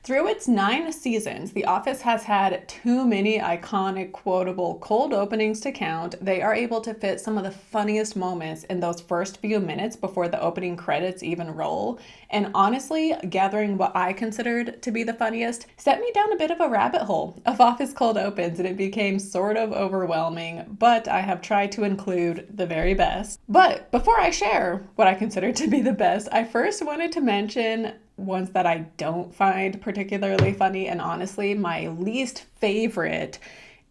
Through its 9 seasons, The Office has had too many iconic, quotable cold openings to count. They are able to fit some of the funniest moments in those first few minutes before the opening credits even roll. And honestly, gathering what I considered to be the funniest set me down a bit of a rabbit hole of Office cold opens, and it became sort of overwhelming, but I have tried to include the very best. But before I share what I consider to be the best, I first wanted to mention ones that I don't find particularly funny, and honestly, my least favorite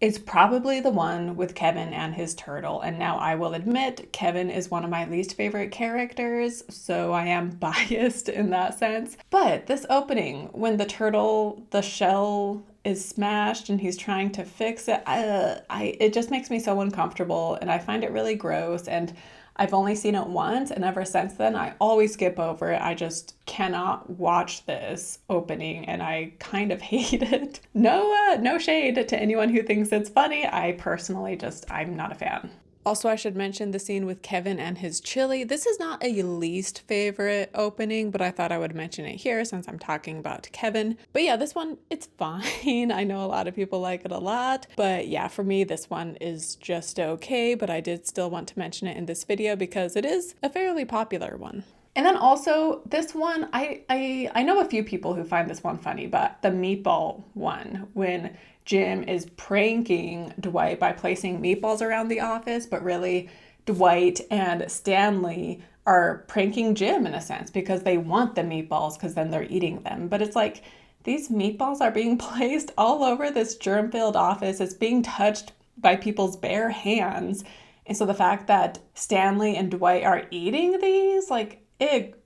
is probably the one with Kevin and his turtle. And now I will admit, Kevin is one of my least favorite characters, so I am biased in that sense. But this opening, when the turtle, the shell is smashed and he's trying to fix it, it just makes me so uncomfortable, and I find it really gross. And I've only seen it once, and ever since then, I always skip over it. I just cannot watch this opening, and I kind of hate it. No shade to anyone who thinks it's funny. I personally I'm not a fan. Also, I should mention the scene with Kevin and his chili. This is not a least favorite opening, but I thought I would mention it here since I'm talking about Kevin. But yeah, this one, it's fine. I know a lot of people like it a lot, but yeah, for me, this one is just okay, but I did still want to mention it in this video because it is a fairly popular one. And then also this one, I know a few people who find this one funny, but the meatball one, when Jim is pranking Dwight by placing meatballs around the office, but really Dwight and Stanley are pranking Jim in a sense because they want the meatballs because then they're eating them. But it's like these meatballs are being placed all over this germ-filled office. It's being touched by people's bare hands. And so the fact that Stanley and Dwight are eating these, like, it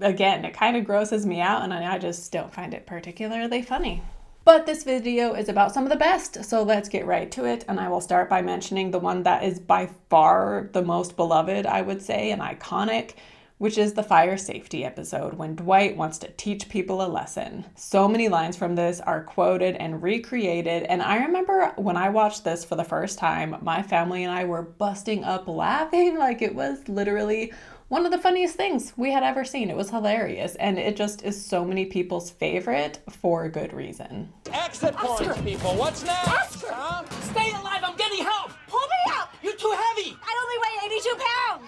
kind of grosses me out, and I just don't find it particularly funny. But this video is about some of the best, so let's get right to it. And I will start by mentioning the one that is by far the most beloved, I would say, and iconic, which is the fire safety episode when Dwight wants to teach people a lesson. So many lines from this are quoted and recreated, and I remember when I watched this for the first time, my family and I were busting up laughing like it was literally one of the funniest things we had ever seen. It was hilarious, and it just is so many people's favorite for good reason. Exit points, people. What's next? Oscar! Huh? Stay alive, I'm getting help! Pull me up! You're too heavy! I only weigh 82 pounds!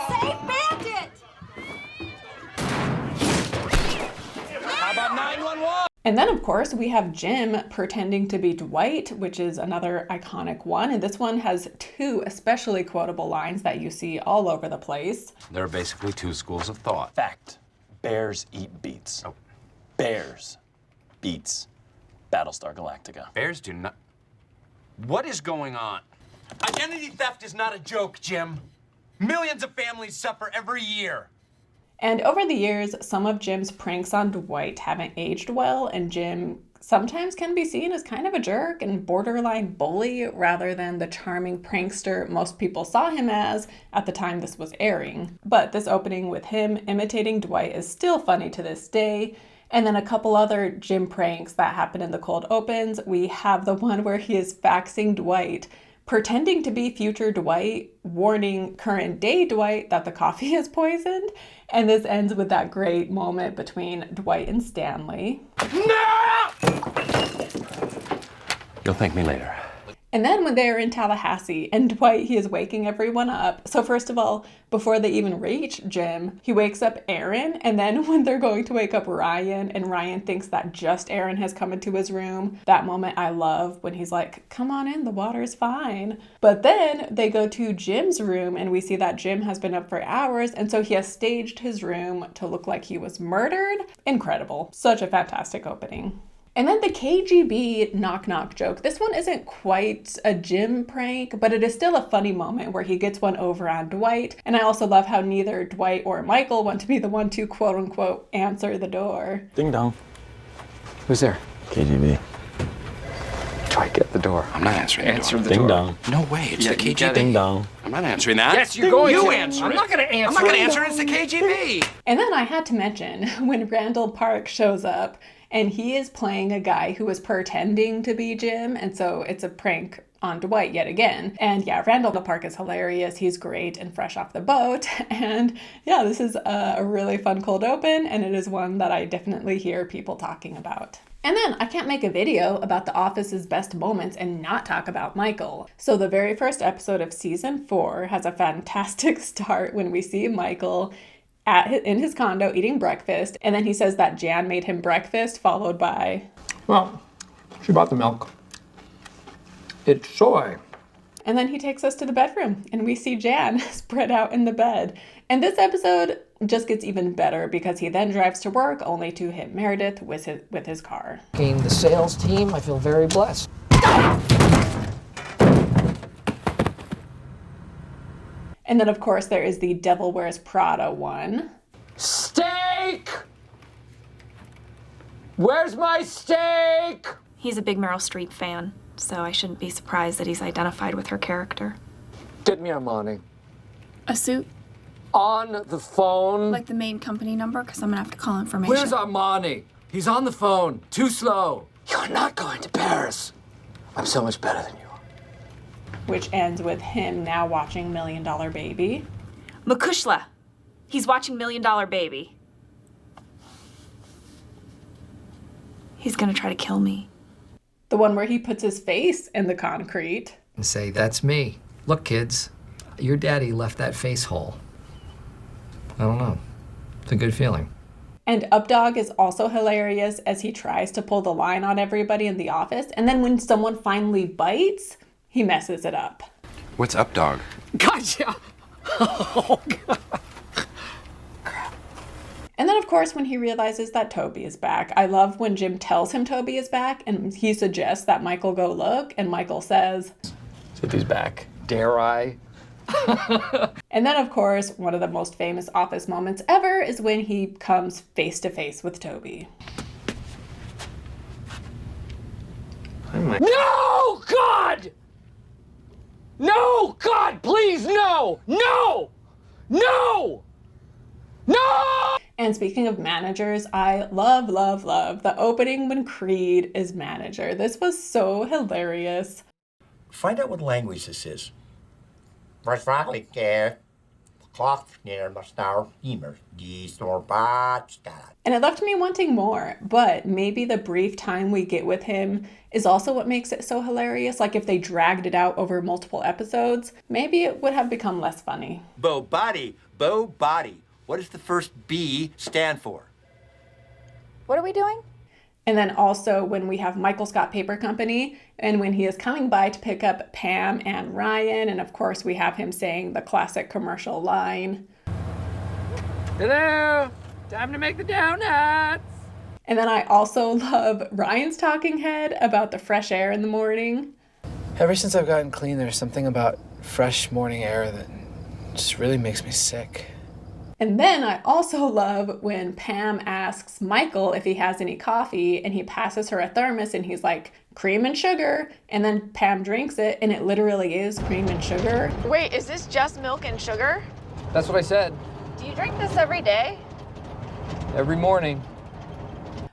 Save Bandit! How about 911? And then, of course, we have Jim pretending to be Dwight, which is another iconic one. And this one has 2 especially quotable lines that you see all over the place. There are basically 2 schools of thought. Fact. Bears eat beets. Oh. Bears. Beets. Battlestar Galactica. Bears do not... What is going on? Identity theft is not a joke, Jim. Millions of families suffer every year. And over the years, some of Jim's pranks on Dwight haven't aged well, and Jim sometimes can be seen as kind of a jerk and borderline bully rather than the charming prankster most people saw him as at the time this was airing. But this opening with him imitating Dwight is still funny to this day. And then a couple other Jim pranks that happen in the cold opens. We have the one where he is faxing Dwight, pretending to be future Dwight, warning current day Dwight that the coffee is poisoned. And this ends with that great moment between Dwight and Stanley. No! You'll thank me later. And then when they are in Tallahassee and Dwight, he is waking everyone up. So first of all, before they even reach Jim, he wakes up Aaron. And then when they're going to wake up Ryan and Ryan thinks that just Aaron has come into his room, that moment I love when he's like, come on in, the water's fine. But then they go to Jim's room and we see that Jim has been up for hours. And so he has staged his room to look like he was murdered. Incredible. Such a fantastic opening. And then the KGB knock-knock joke. This one isn't quite a Jim prank, but it is still a funny moment where he gets one over on Dwight. And I also love how neither Dwight or Michael want to be the one to quote-unquote answer the door. Ding dong. Who's there? KGB. Dwight, get the door. I'm not answering Answer the Ding door. dong. No way, it's Yeah, the you KGB. get it. Ding dong. I'm not answering that. Yes, you're going you to. answer I'm it. not going to answer I'm not going to it. answer it, it's the KGB. And then I had to mention when Randall Park shows up and he is playing a guy who is pretending to be Jim. And so it's a prank on Dwight yet again. And yeah, Randall Park is hilarious. He's great and fresh off the boat. And yeah, this is a really fun cold open, and it is one that I definitely hear people talking about. And then I can't make a video about The Office's best moments and not talk about Michael. So the very first episode of season 4 has a fantastic start when we see Michael in his condo eating breakfast, and then he says that Jan made him breakfast, followed by, well, she bought the milk. It's soy. and then he takes us to the bedroom and we see Jan spread out in the bed. And this episode just gets even better because he then drives to work only to hit Meredith with his car. Being the sales team, I feel very blessed. And then, of course, there is the Devil Wears Prada one. Steak! Where's my steak? He's a big Meryl Streep fan, so I shouldn't be surprised that he's identified with her character. Get me Armani. A suit? On the phone. Like the main company number, because I'm gonna have to call information. Where's Armani? He's on the phone. Too slow. You're not going to Paris. I'm so much better than you. Which ends with him now watching $1 Million Baby. Makushla. He's watching $1 Million Baby. He's gonna try to kill me. The one where he puts his face in the concrete. And say, that's me. Look, kids, your daddy left that face hole. I don't know. It's a good feeling. And Updog is also hilarious as he tries to pull the line on everybody in the office. And then when someone finally bites, he messes it up. What's up, dog? Gotcha! Oh, God. And then, of course, when he realizes that Toby is back. I love when Jim tells him Toby is back and he suggests that Michael go look. And Michael says, See if he's back. Dare I? And then, of course, one of the most famous Office moments ever is when he comes face to face with Toby. No, God! No, God, please, no! No! No! No! And speaking of managers, I love the opening when Creed is manager. This was so hilarious. Find out what language this is. And it left me wanting more, but maybe the brief time we get with him is also what makes it so hilarious. Like if they dragged it out over multiple episodes, maybe it would have become less funny. Bo body. What does the first B stand for? What are we doing? And then also when we have Michael Scott Paper Company and when he is coming by to pick up Pam and Ryan. And of course we have him saying the classic commercial line. Hello! Time to make the donuts! And then I also love Ryan's talking head about the fresh air in the morning. Ever since I've gotten clean, there's something about fresh morning air that just really makes me sick. And then I also love when Pam asks Michael if he has any coffee and he passes her a thermos and he's like, cream and sugar. And then Pam drinks it and it literally is cream and sugar. Wait, is this just milk and sugar? That's what I said. Do you drink this every day? Every morning.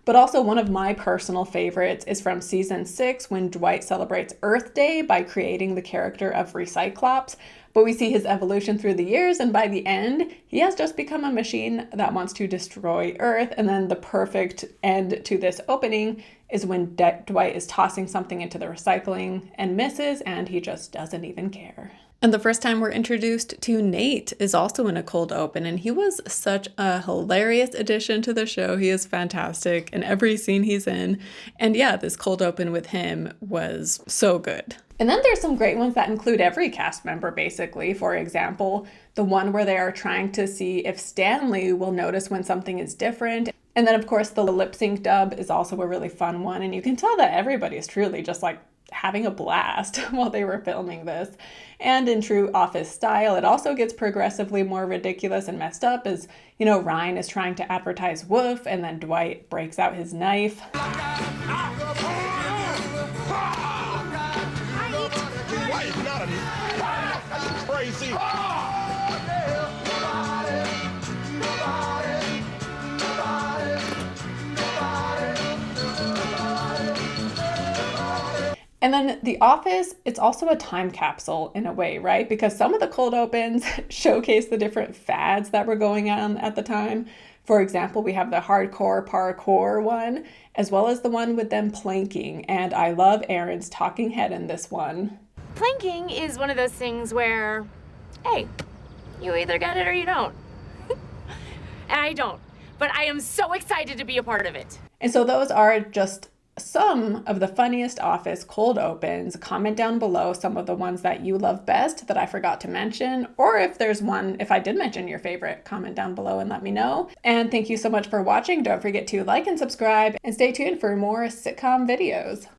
But also one of my personal favorites is from season 6 when Dwight celebrates Earth Day by creating the character of Recyclops. But we see his evolution through the years, and by the end, he has just become a machine that wants to destroy Earth. And then the perfect end to this opening is when Dwight is tossing something into the recycling and misses, and he just doesn't even care. And the first time we're introduced to Nate is also in a cold open, and he was such a hilarious addition to the show. He is fantastic in every scene he's in. And yeah, this cold open with him was so good. And then there's some great ones that include every cast member, basically. For example, the one where they are trying to see if Stanley will notice when something is different. And then, of course, the lip sync dub is also a really fun one. And you can tell that everybody is truly just like having a blast while they were filming this. And in true Office style, it also gets progressively more ridiculous and messed up as, you know, Ryan is trying to advertise Woof and then Dwight breaks out his knife. Crazy. And then The Office, it's also a time capsule in a way, right? Because some of the cold opens showcase the different fads that were going on at the time. For example, we have the hardcore parkour one, as well as the one with them planking, and I love Aaron's talking head in this one. Planking is one of those things where, hey, you either get it or you don't. And I don't, but I am so excited to be a part of it. And so those are just some of the funniest office cold opens. Comment down below some of the ones that you love best that I forgot to mention, or if there's one, if I did mention your favorite, comment down below and let me know. And thank you so much for watching. Don't forget to like and subscribe and stay tuned for more sitcom videos.